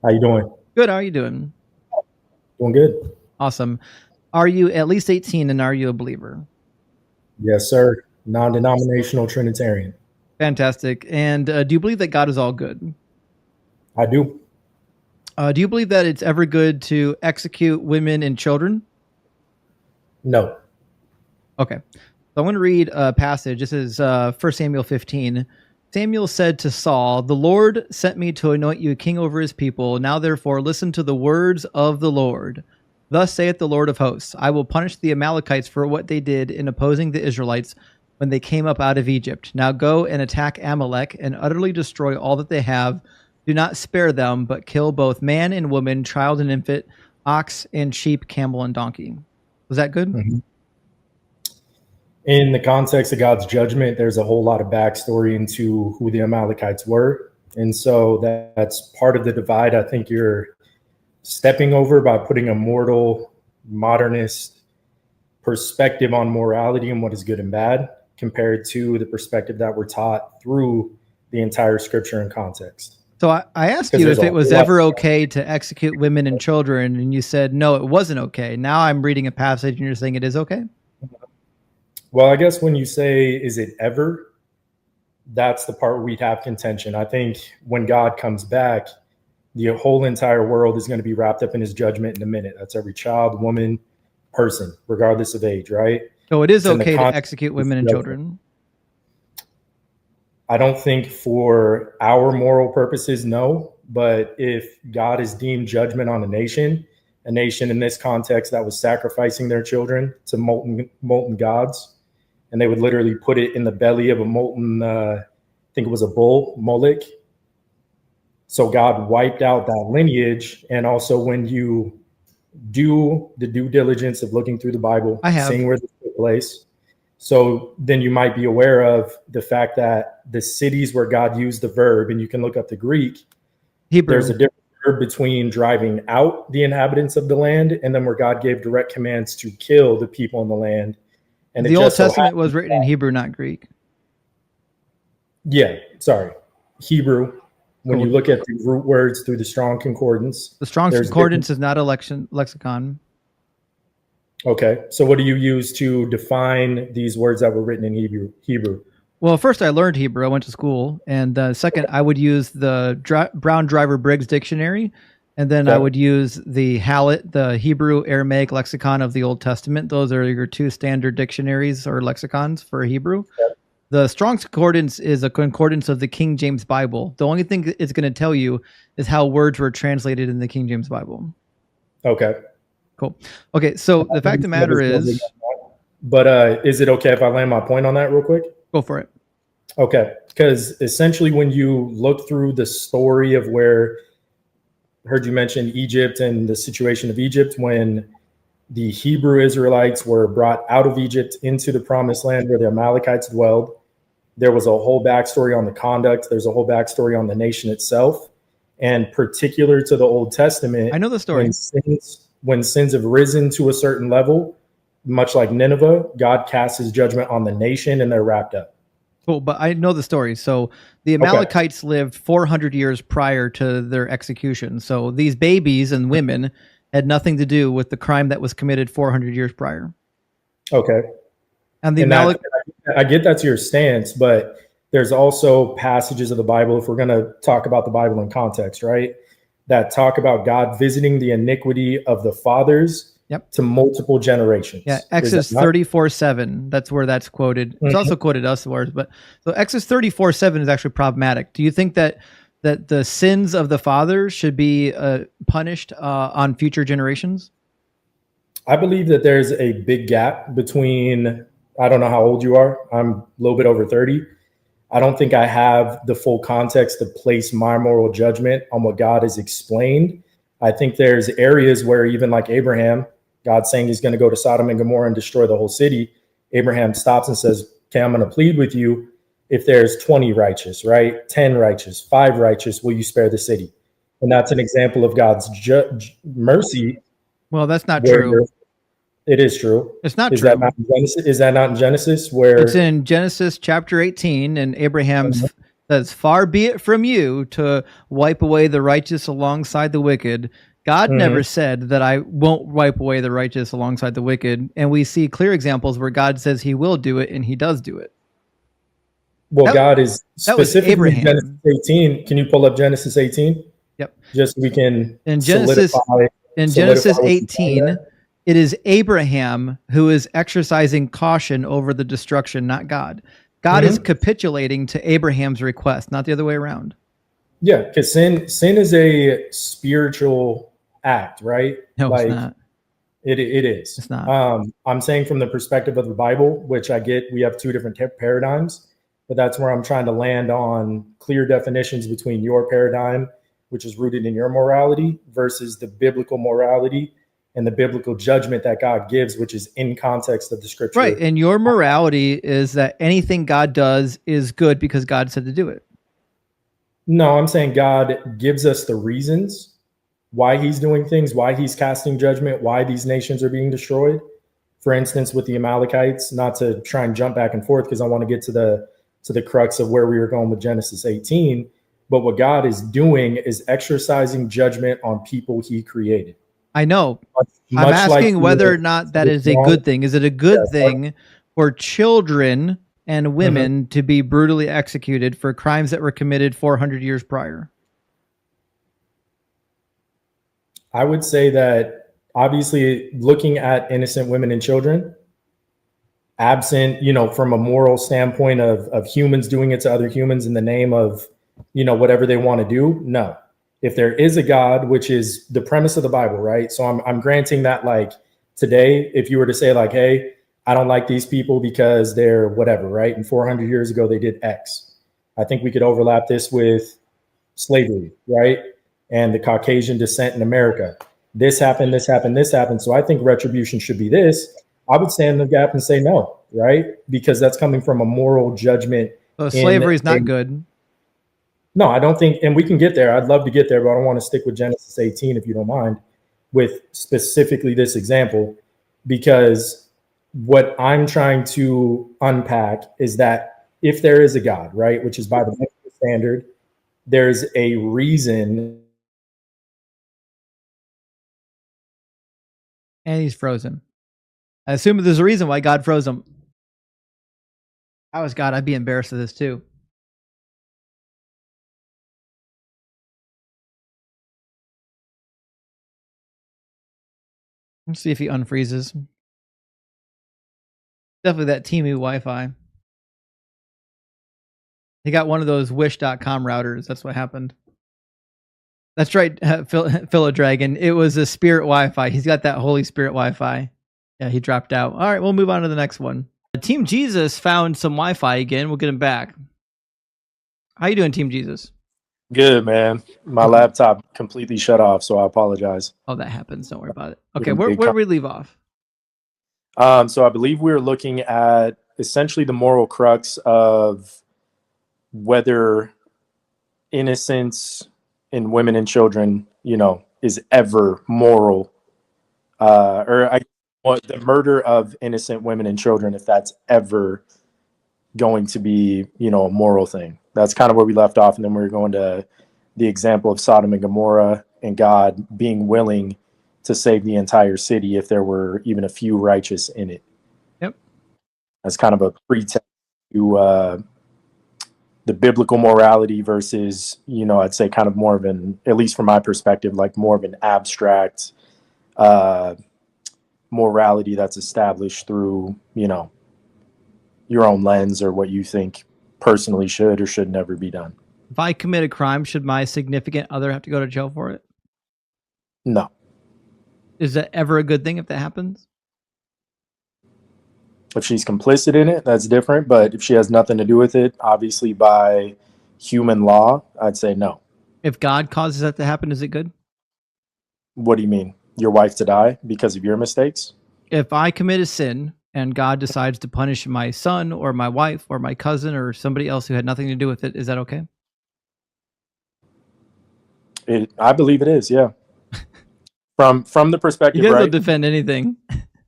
How you doing? Good. How are you doing? Doing good. Awesome. Are you at least 18 and are you a believer? Yes, sir. Non-denominational Trinitarian. Fantastic. And do you believe that God is all good? I do. Do you believe that it's ever good to execute women and children? No. Okay. So I'm going to read a passage. This is 1 Samuel 15. Samuel said to Saul, "The Lord sent me to anoint you king over his people. Now, therefore, listen to the words of the Lord. Thus saith the Lord of hosts, I will punish the Amalekites for what they did in opposing the Israelites when they came up out of Egypt. Now go and attack Amalek and utterly destroy all that they have. Do not spare them, but kill both man and woman, child and infant, ox and sheep, camel and donkey." Was that good? Mhm. In the context of God's judgment, there's a whole lot of backstory into who the Amalekites were. And so that's part of the divide I think you're stepping over by putting a mortal, modernist perspective on morality and what is good and bad compared to the perspective that we're taught through the entire scripture and context. So I asked Because you there's if a it was whole lot. ever okay to execute women and children, and you said no, it wasn't okay. Now I'm reading a passage and you're saying it is okay? Well, I guess when you say, is it ever? That's the part where we'd have contention. I think when God comes back, the whole entire world is going to be wrapped up in his judgment in a minute. That's every child, woman, person, regardless of age, right? So it is It's in the okay to context execute of his women and judgment. children. I don't think for our moral purposes, no. But if God has deemed judgment on a nation in this context that was sacrificing their children to molten gods, and they would literally put it in the belly of a molten, I think it was a bull, Moloch. So God wiped out that lineage. And also, when you do the due diligence of looking through the Bible, I have. seeing where this took place, so then you might be aware of the fact that the cities where God used the verb, and you can look up the Greek, Hebrew. there's a different verb between driving out the inhabitants of the land and then where God gave direct commands to kill the people in the land. And The Old Testament was written in Hebrew, not Greek. Yeah, sorry. Hebrew. When Cool. you look at the root words through the Strong Concordance, The Strong's there's Concordance is not a lexicon. Okay, so what do you use to define these words that were written in Hebrew? Well, first I learned Hebrew. I went to school, and second I would use the Brown Driver Briggs dictionary, and then I Okay. would use the Hallett, the Hebrew Aramaic lexicon of the Old Testament. Those are your two standard dictionaries or lexicons for Hebrew. Yep. The Strong's Concordance is a concordance of the King James Bible. The only thing it's going to tell you is how words were translated in the King James Bible. Okay. Cool. Okay, so the fact of the matter is, But is it okay if I land my point on that real quick? go for it. Okay, because essentially when you look through the story of where, heard you mention Egypt and the situation of Egypt, when the Hebrew Israelites were brought out of Egypt into the promised land where the Amalekites dwelled, there was a whole backstory on the conduct. There's a whole backstory on the nation itself. And particular to the Old Testament, I know the story. when sins have risen to a certain level, much like Nineveh, God casts his judgment on the nation and they're wrapped up. Cool, but I know the story. So the Amalekites lived 400 years prior to their execution. So these babies and women had nothing to do with the crime that was committed 400 years prior. Okay. And the And I get that's your stance, but there's also passages of the Bible, if we're going to talk about the Bible in context, right, that talk about God visiting the iniquity of the fathers to multiple generations. Yeah, Exodus 34:7. That's where that's quoted. It's also quoted elsewhere, but so Exodus 34:7 is actually problematic. Do you think that the sins of the fathers should be punished on future generations? I believe that there's a big gap between, I don't know how old you are. I'm a little bit over 30. I don't think I have the full context to place my moral judgment on what God has explained. I think there's areas where even like Abraham, God saying he's going to go to Sodom and Gomorrah and destroy the whole city. Abraham stops and says, okay, I'm going to plead with you. If there's 20 righteous, right? 10 righteous, 5 righteous, will you spare the city? And that's an example of God's mercy. Well, that's not true. It is true. It's not Is true. That not in Genesis? Is that not in Genesis? Where it's in Genesis chapter 18, and Abraham's says, "Far be it from you to wipe away the righteous alongside the wicked." God never said that I won't wipe away the righteous alongside the wicked. And we see clear examples where God says he will do it, and he does do it. Well, God is that was specifically Abraham. Genesis 18. Can you pull up Genesis 18? Yep. Just so we can In Genesis 18, it is Abraham who is exercising caution over the destruction, not God. God is capitulating to Abraham's request, not the other way around. Yeah, because sin is a spiritual act, right? No, like, it's not. It is. It's not. I'm saying from the perspective of the Bible, which I get, we have two different paradigms, but that's where I'm trying to land on clear definitions between your paradigm, which is rooted in your morality, versus the biblical morality and the biblical judgment that God gives, which is in context of the scripture. Right. And your morality is that anything God does is good because God said to do it. No, I'm saying God gives us the reasons why he's doing things, why he's casting judgment, why these nations are being destroyed. For instance, with the Amalekites, not to try and jump back and forth because I want to get to the crux of where we were going with Genesis 18. But what God is doing is exercising judgment on people he created. I know. I'm asking whether or not that is a good thing. Is it a good thing for children and women to be brutally executed for crimes that were committed 400 years prior? I would say that obviously looking at innocent women and children, absent, from a moral standpoint of humans doing it to other humans in the name of, whatever they want to do. No. If there is a God, which is the premise of the Bible, right? So I'm granting that, like, today, if you were to say, like, hey, I don't like these people because they're whatever, right? And 400 years ago, they did X. I think we could overlap this with slavery, right? And the Caucasian descent in America. This happened, this happened, this happened. So I think retribution should be this. I would stand in the gap and say no, right? Because that's coming from a moral judgment. So slavery is not good. No, I don't think, and we can get there. I'd love to get there, but I don't want to stick with Genesis 18, if you don't mind, with specifically this example, because what I'm trying to unpack is that if there is a God, right, which is by the biblical standard, there's a reason. And he's frozen. I assume there's a reason why God froze him. I was God, I'd be embarrassed of this too. Let's see if he unfreezes. Definitely that Temu Wi-Fi. He got one of those wish.com routers. That's what happened. That's right, Philodragon. It was a Spirit Wi-Fi. He's got that Holy Spirit Wi-Fi. Yeah, he dropped out. All right, we'll move on to the next one. Team Jesus found some Wi-Fi again. We'll get him back. How you doing, Team Jesus? Good, man. My laptop completely shut off, so I apologize. Oh, that happens. Don't worry about it. Okay, where did we leave off? So I believe we're looking at essentially the moral crux of whether innocence in women and children, is ever moral, or the murder of innocent women and children, if that's ever going to be, a moral thing. That's kind of where we left off. And then we're going to the example of Sodom and Gomorrah and God being willing to save the entire city if there were even a few righteous in it. Yep. That's kind of a pretext to the biblical morality versus, I'd say kind of more of an, at least from my perspective, like more of an abstract morality that's established through, your own lens or what you think personally should or should never be done. If I commit a crime, should my significant other have to go to jail for it? No. Is that ever a good thing if that happens? If she's complicit in it, that's different. But if she has nothing to do with it, obviously by human law, I'd say no. If God causes that to happen, is it good? What do you mean? Your wife to die because of your mistakes? If I commit a sin and God decides to punish my son or my wife or my cousin or somebody else who had nothing to do with it, is that okay? I believe it is, yeah. From the perspective, you guys don't defend anything.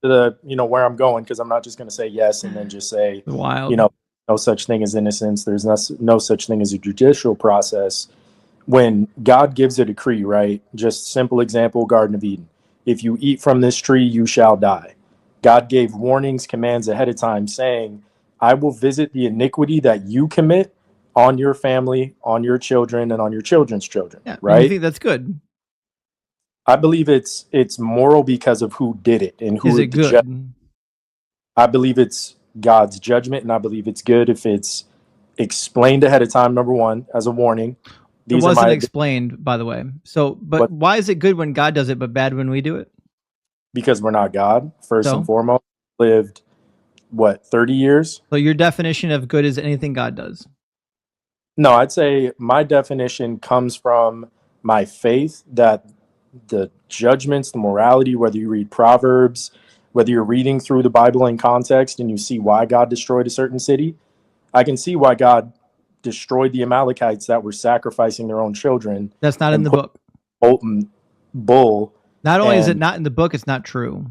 To the, where I'm going, because I'm not just going to say yes and then just say, wild. no such thing as innocence. There's no such thing as a judicial process. When God gives a decree, right? Just simple example, Garden of Eden. If you eat from this tree, you shall die. God gave warnings, commands ahead of time saying, I will visit the iniquity that you commit on your family, on your children, and on your children's children, Yeah, right? you think that's good? I believe it's moral because of who did it and who Is it good? I believe it's God's judgment, and I believe it's good if it's explained ahead of time, number one, as a warning. It wasn't explained, by the way. So, but why is it good when God does it, but bad when we do it? Because we're not God, first and foremost. Lived, what, 30 years? So your definition of good is anything God does? No, I'd say my definition comes from my faith that the judgments, the morality, whether you read Proverbs, whether you're reading through the Bible in context and you see why God destroyed a certain city, I can see why God destroyed the Amalekites that were sacrificing their own children. That's not in the book. Molten bull. Not only is it not in the book, it's not true.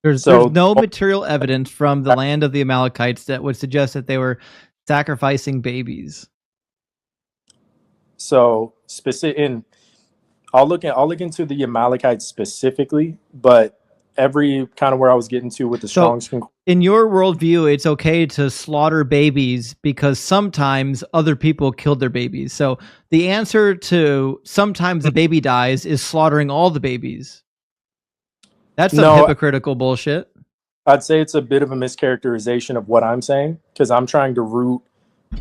There's no material evidence from the land of the Amalekites that would suggest that they were sacrificing babies. So I'll look into the Amalekites specifically, but every kind of where I was getting to with the Strong's conclusion. In your worldview, it's okay to slaughter babies because sometimes other people killed their babies. So the answer to sometimes the baby dies is slaughtering all the babies. That's some hypocritical bullshit. I'd say it's a bit of a mischaracterization of what I'm saying, because I'm trying to root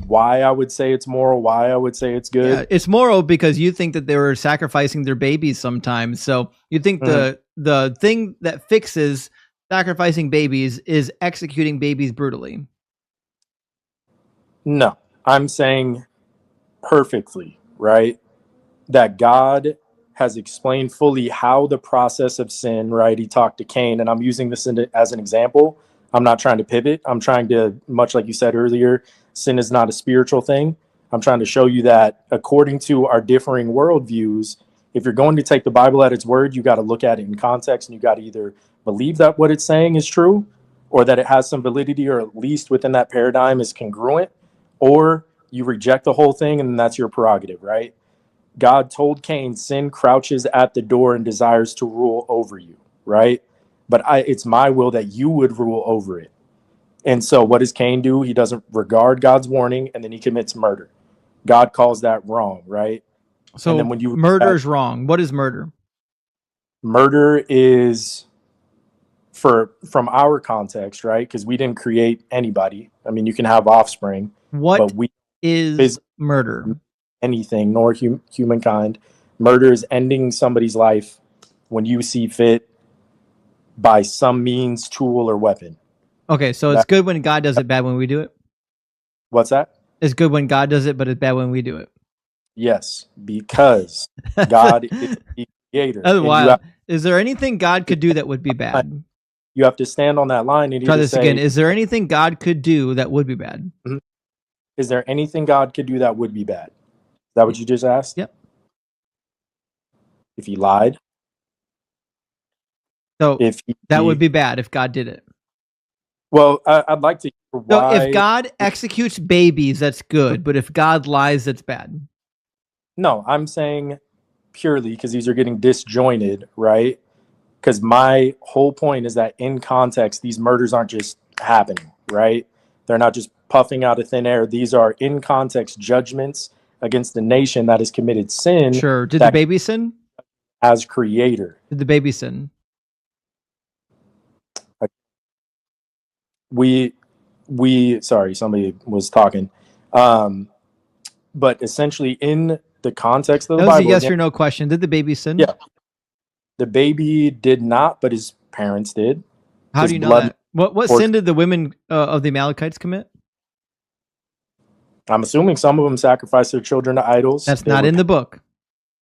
why I would say it's moral, why I would say it's good. Yeah, it's moral because you think that they were sacrificing their babies sometimes. So you think the thing that fixes sacrificing babies is executing babies brutally. No, I'm saying perfectly, right? That God has explained fully how the process of sin, right? He talked to Cain, and I'm using this as an example. I'm not trying to pivot. I'm trying to, much like you said earlier, sin is not a spiritual thing. I'm trying to show you that according to our differing worldviews, if you're going to take the Bible at its word, you got to look at it in context, and you got to either believe that what it's saying is true, or that it has some validity, or at least within that paradigm is congruent, or you reject the whole thing, and that's your prerogative, right? God told Cain, sin crouches at the door and desires to rule over you, right? But it's my will that you would rule over it. And so what does Cain do? He doesn't regard God's warning, and then he commits murder. God calls that wrong, right? So then when murder is wrong. What is murder? Murder is, from our context, right? Because we didn't create anybody. I mean, you can have offspring. What is murder? Anything, nor humankind. Murder is ending somebody's life when you see fit by some means, tool, or weapon. Okay, so it's good when God does it, bad when we do it? What's that? It's good when God does it, but it's bad when we do it. Yes, because God is the creator. Is there anything God could do that would be bad? You have to stand on that line and try this again. Is there anything God could do that would be bad? Is there anything God could do that would be bad? Is that what you just asked? Yep. If he lied? So that would be bad if God did it. Well, I'd like to hear why. So if God executes babies, that's good. But if God lies, that's bad. No, I'm saying purely because these are getting disjointed, right? Because my whole point is that in context, these murders aren't just happening, right? They're not just puffing out of thin air. These are in context judgments against the nation that has committed sin. Sure. Did the baby sin? As creator. Did the baby sin? Sorry, somebody was talking. But essentially in the context of the Bible. That was a yes or no question. Did the baby sin? Yeah. The baby did not, but his parents did. How do you know that? What sin did the women of the Amalekites commit? I'm assuming some of them sacrificed their children to idols. That's not in the book.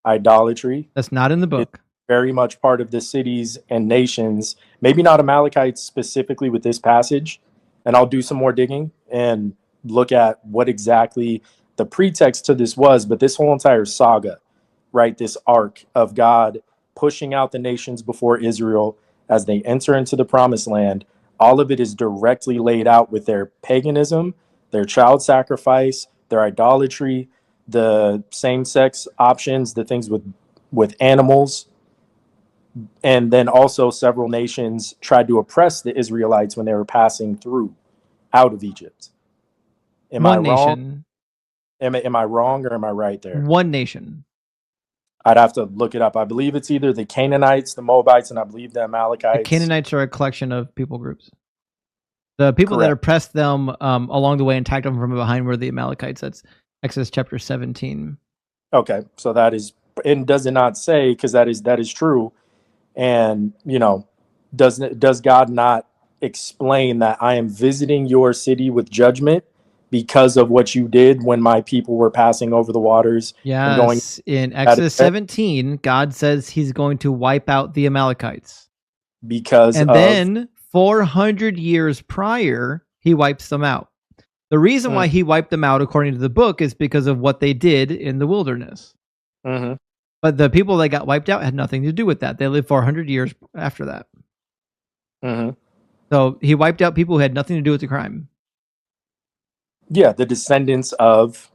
Idolatry. That's not in the book. It's very much part of the cities and nations. Maybe not Amalekites specifically with this passage. And I'll do some more digging and look at what exactly the pretext to this was. But this whole entire saga, right? This arc of God pushing out the nations before Israel as they enter into the promised land, all of it is directly laid out with their paganism their child sacrifice, their idolatry, the same-sex options, the things with animals. And then also several nations tried to oppress the Israelites when they were passing through out of Egypt. Am I One wrong? nation. Am I wrong or am I right there? One nation. I'd have to look it up. I believe it's either the Canaanites, the Moabites, and I believe the The Amalekites. Canaanites are a collection of people groups. The people that Correct. oppressed them along the way and attacked them from behind were the Amalekites. That's Exodus chapter 17. Okay, so that is, and does it not say, because that is true, and does God not explain that I am visiting your city with judgment because of what you did when my people were passing over the waters and going? Yes, in Exodus 17, God says he's going to wipe out the Amalekites. Because And of then 400 years prior, he wipes them out. The reason why he wiped them out, according to the book, is because of what they did in the wilderness. Mhm. But the people that got wiped out had nothing to do with that. They lived 400 years after that. Mhm. So he wiped out people who had nothing to do with the crime. Yeah, the descendants of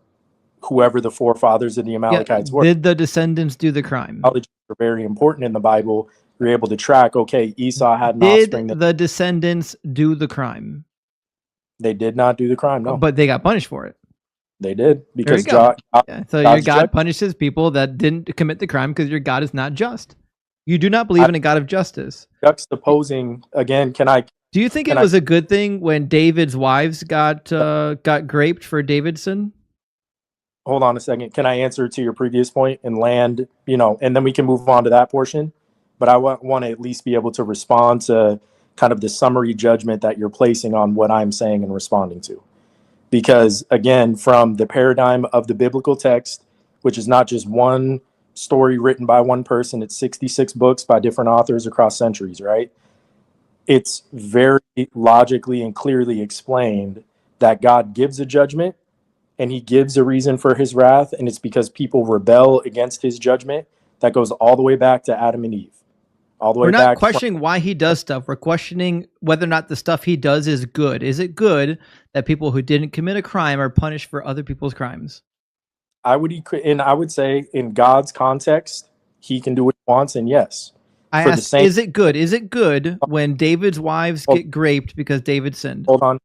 whoever the forefathers of the Amalekites were. Did the descendants do the crime? Knowledge are very important in the Bible. You're able to track, okay, Esau had an Did offspring. the descendants do the crime? They did not do the crime, no. But they got punished for it. They did, There you because go. So your God's God punishes people that didn't commit the crime because your God is not just. You do not believe in a God of justice. juxtaposing again. Do you think it was a good thing when David's wives got graped for David's sin? Hold on a second. Can I answer to your previous point and land, and then we can move on to that portion? But I want to at least be able to respond to kind of the summary judgment that you're placing on what I'm saying and responding to. Because again, from the paradigm of the biblical text, which is not just one story written by one person, it's 66 books by different authors across centuries, right? It's very logically and clearly explained that God gives a judgment and he gives a reason for his wrath, and it's because people rebel against his judgment. That goes all the way back to Adam and Eve. We're not questioning why he does stuff. We're questioning whether or not the stuff he does is good. Is it good that people who didn't commit a crime are punished for other people's crimes? I would say in God's context, he can do what he wants, and yes. I asked, is it good? Is it good when David's wives get graped because David sinned? Hold on.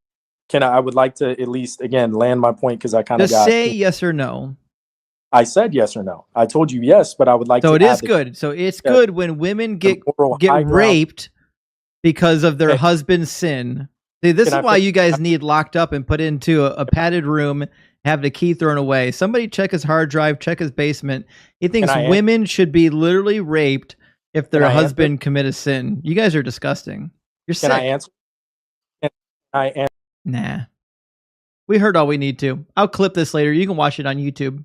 I would like to at least, again, land my point because I kind of just say yes or no. I said yes or no. I told you yes, but I would like to. So it is good. So it's good when women get raped because of their husband's sin. See, this is why you guys need locked up and put into a padded room, have the key thrown away. Somebody check his hard drive, check his basement. He thinks women should be literally raped if their husband commit a sin. You guys are disgusting. You're sick. Can I answer? Can I answer? Nah. We heard all we need to. I'll clip this later. You can watch it on YouTube.